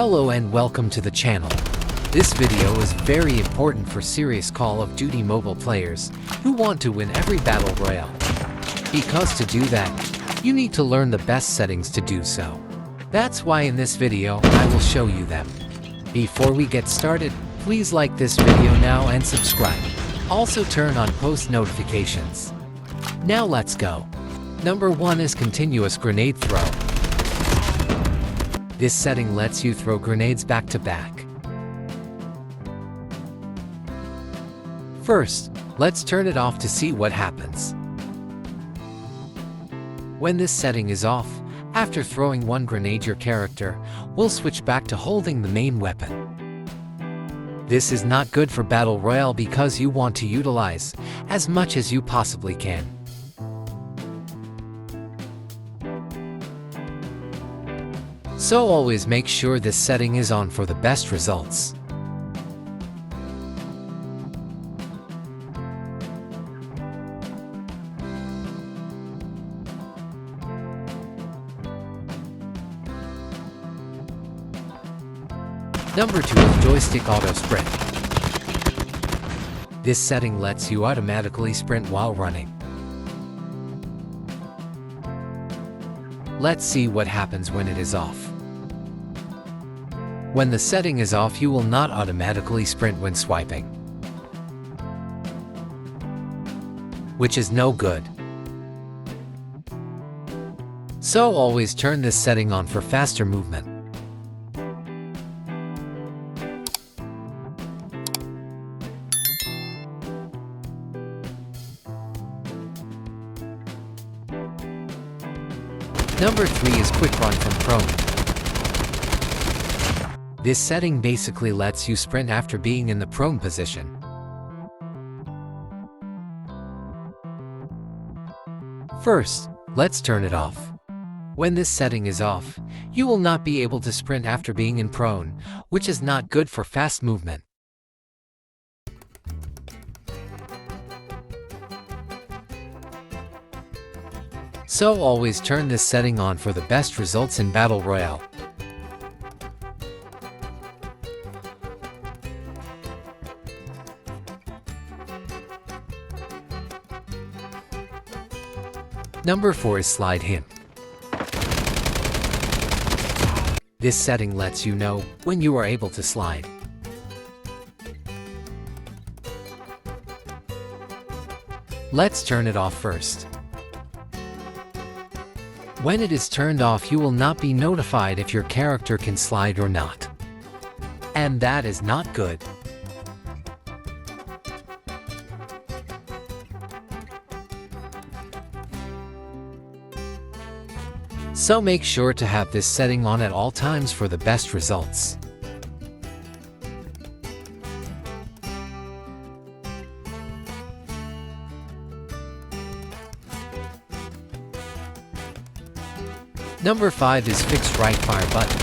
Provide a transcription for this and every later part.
Hello and welcome to the channel. This video is very important for serious Call of Duty mobile players who want to win every battle royale. Because to do that, you need to learn the best settings to do so. That's why in this video, I will show you them. Before we get started, please like this video now and subscribe. Also turn on post notifications. Now let's go. Number 1 is continuous grenade throw. This setting lets you throw grenades back to back. First, let's turn it off to see what happens. When this setting is off, after throwing one grenade, your character will switch back to holding the main weapon. This is not good for Battle Royale because you want to utilize as much as you possibly can. So always make sure this setting is on for the best results. Number 2 is Joystick Auto Sprint. This setting lets you automatically sprint while running. Let's see what happens when it is off. When the setting is off, you will not automatically sprint when swiping, which is no good. So always turn this setting on for faster movement. Number 3 is Quick Run from prone. This setting basically lets you sprint after being in the prone position. First, let's turn it off. When this setting is off, you will not be able to sprint after being in prone, which is not good for fast movement. So always turn this setting on for the best results in Battle Royale. Number 4 is Slide Him. This setting lets you know when you are able to slide. Let's turn it off first. When it is turned off, you will not be notified if your character can slide or not. And that is not good. So make sure to have this setting on at all times for the best results. Number 5 is Fixed Right Fire Button.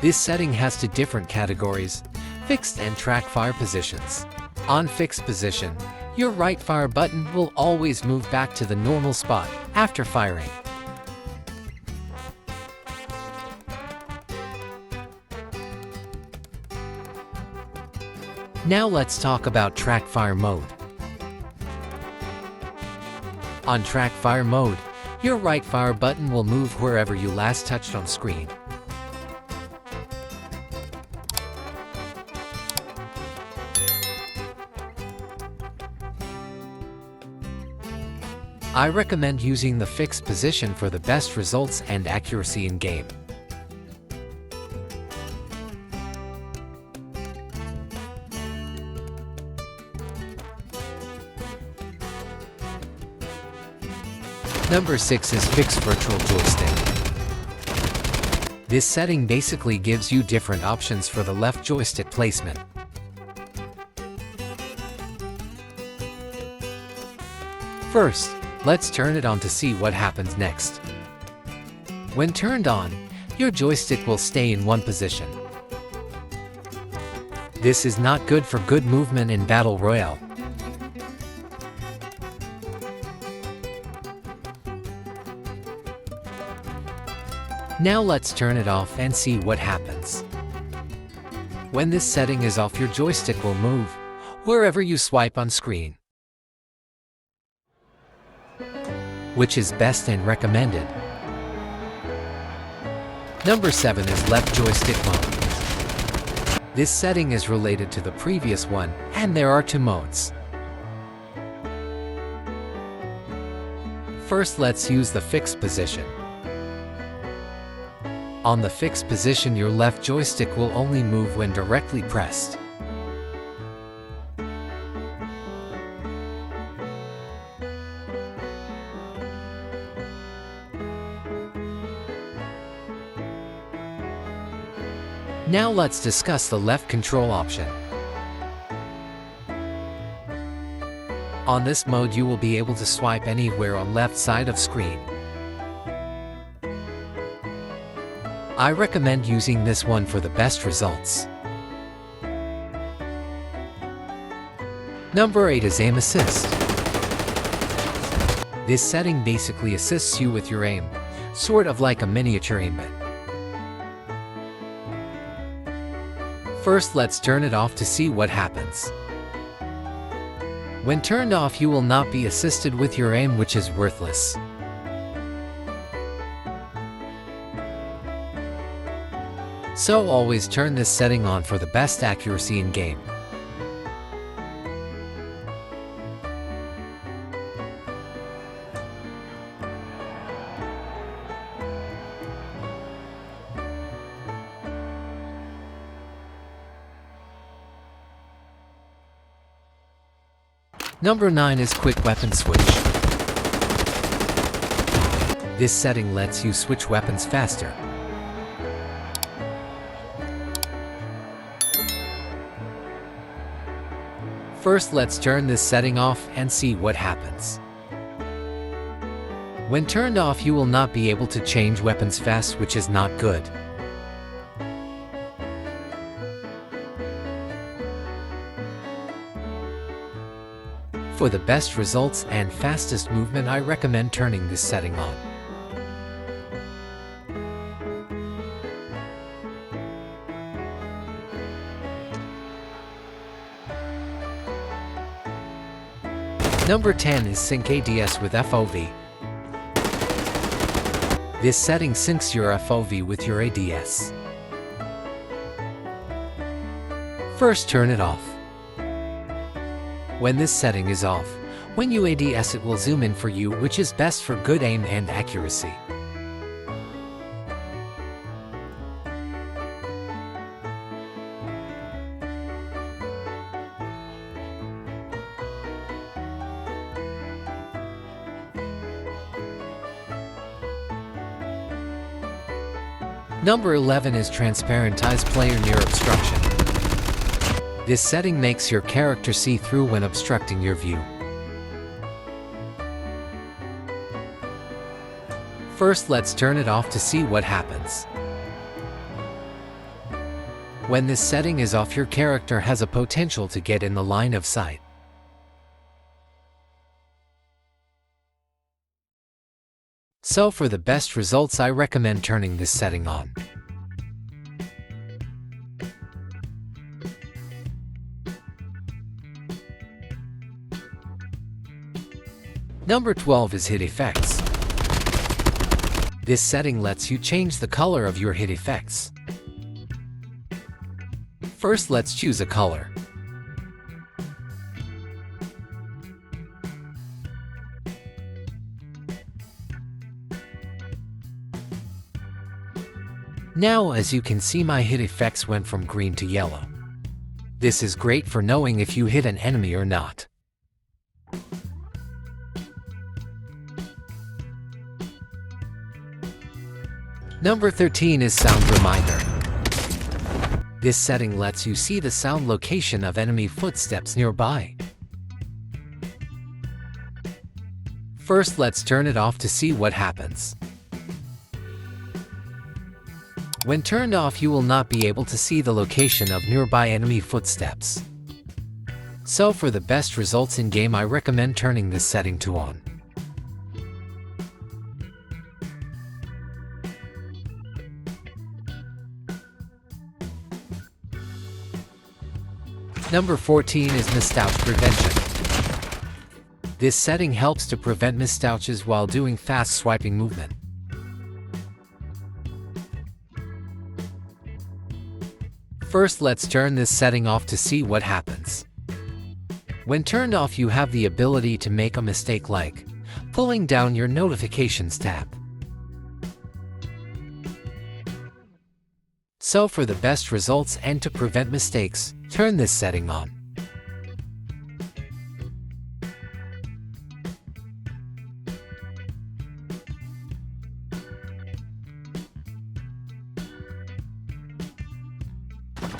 This setting has two different categories, fixed and track fire positions. On fixed position, your right fire button will always move back to the normal spot after firing. Now let's talk about track fire mode. On track fire mode, your right fire button will move wherever you last touched on screen. I recommend using the fixed position for the best results and accuracy in game. Number 6 is Fixed Virtual Joystick. This setting basically gives you different options for the left joystick placement. First, let's turn it on to see what happens next. When turned on, your joystick will stay in one position. This is not good for good movement in Battle Royale. Now let's turn it off and see what happens. When this setting is off, your joystick will move wherever you swipe on screen, which is best and recommended. Number 7 is left joystick mode. This setting is related to the previous one, and there are 2 modes. First, let's use the fixed position. On the fixed position, your left joystick will only move when directly pressed. Now let's discuss the left control option. On this mode, you will be able to swipe anywhere on left side of screen. I recommend using this one for the best results. Number 8 is aim assist. This setting basically assists you with your aim, sort of like a miniature aimbot. First, let's turn it off to see what happens. When turned off, you will not be assisted with your aim, which is worthless. So always turn this setting on for the best accuracy in game. Number 9 is quick weapon switch. This setting lets you switch weapons faster. First, let's turn this setting off and see what happens. When turned off, you will not be able to change weapons fast, which is not good. For the best results and fastest movement, I recommend turning this setting on. Number 10 is sync ADS with FOV. This setting syncs your FOV with your ADS. First, turn it off. When this setting is off, when you ADS, it will zoom in for you, which is best for good aim and accuracy. Number 11 is transparent eyes player near obstruction. This setting makes your character see through when obstructing your view. First, let's turn it off to see what happens. When this setting is off, your character has a potential to get in the line of sight. So for the best results, I recommend turning this setting on. Number 12 is hit effects. This setting lets you change the color of your hit effects. First, let's choose a color. Now, as you can see, my hit effects went from green to yellow. This is great for knowing if you hit an enemy or not. Number 13 is sound reminder. This setting lets you see the sound location of enemy footsteps nearby. First, let's turn it off to see what happens. When turned off, you will not be able to see the location of nearby enemy footsteps. So for the best results in game, I recommend turning this setting to on. Number 14 is Mouch Prevention. This setting helps to prevent mistouches while doing fast swiping movement. First, let's turn this setting off to see what happens. When turned off, you have the ability to make a mistake like pulling down your notifications tab. So for the best results and to prevent mistakes, turn this setting on.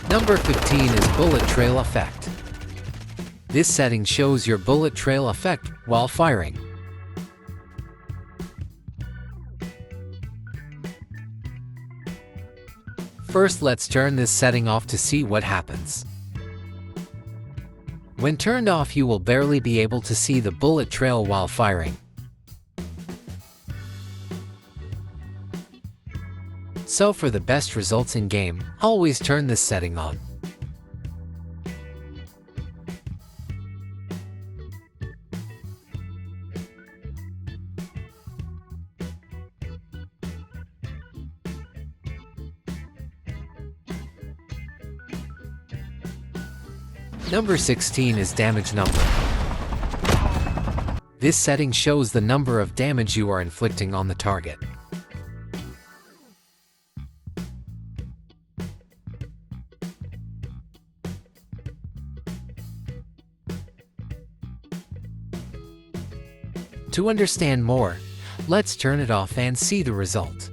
Number 15 is Bullet Trail Effect. This setting shows your bullet trail effect while firing. First, let's turn this setting off to see what happens. When turned off, you will barely be able to see the bullet trail while firing. So for the best results in game, always turn this setting on. Number 16 is Damage Number. This setting shows the number of damage you are inflicting on the target. To understand more, let's turn it off and see the result.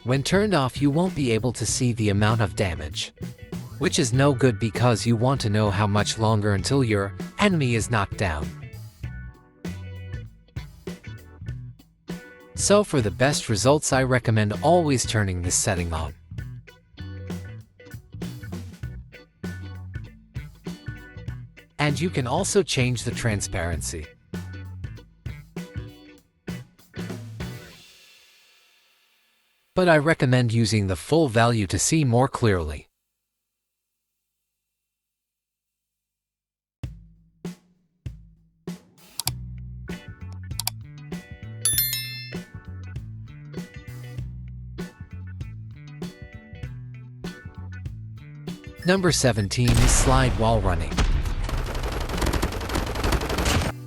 When turned off, you won't be able to see the amount of damage, which is no good because you want to know how much longer until your enemy is knocked down. So for the best results, I recommend always turning this setting on. And you can also change the transparency. But I recommend using the full value to see more clearly. Number 17 is Slide While Running.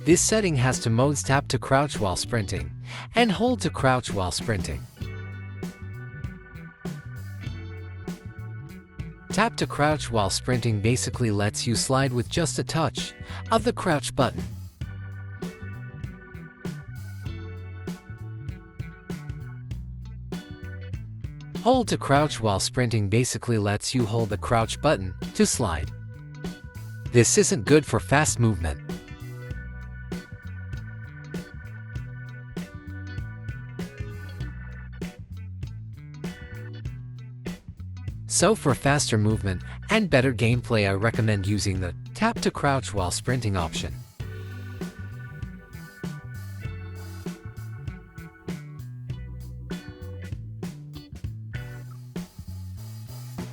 This setting has two modes: tap to crouch while sprinting, and hold to crouch while sprinting. Tap to crouch while sprinting basically lets you slide with just a touch of the crouch button. Hold to crouch while sprinting basically lets you hold the crouch button to slide. This isn't good for fast movement. So for faster movement and better gameplay, I recommend using the tap to crouch while sprinting option.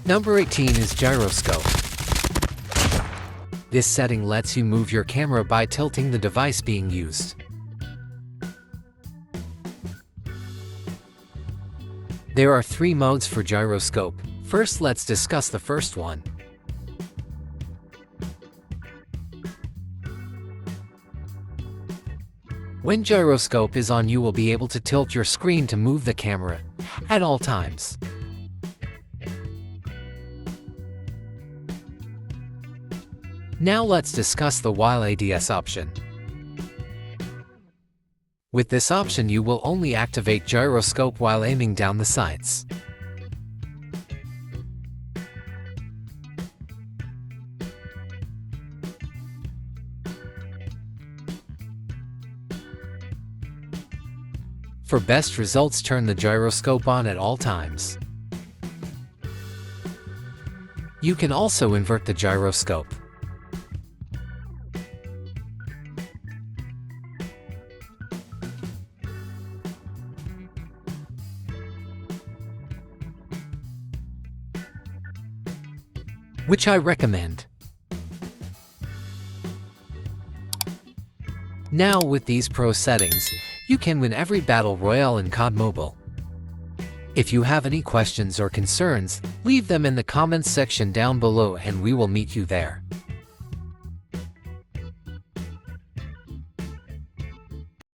Number 18 is Gyroscope. This setting lets you move your camera by tilting the device being used. There are 3 modes for Gyroscope. First, let's discuss the first one. When Gyroscope is on, you will be able to tilt your screen to move the camera at all times. Now let's discuss the While ADS option. With this option, you will only activate Gyroscope while aiming down the sights. For best results, turn the Gyroscope on at all times. You can also invert the Gyroscope. which I recommend. Now with these pro settings, you can win every battle royale in COD Mobile. If you have any questions or concerns, leave them in the comments section down below and we will meet you there.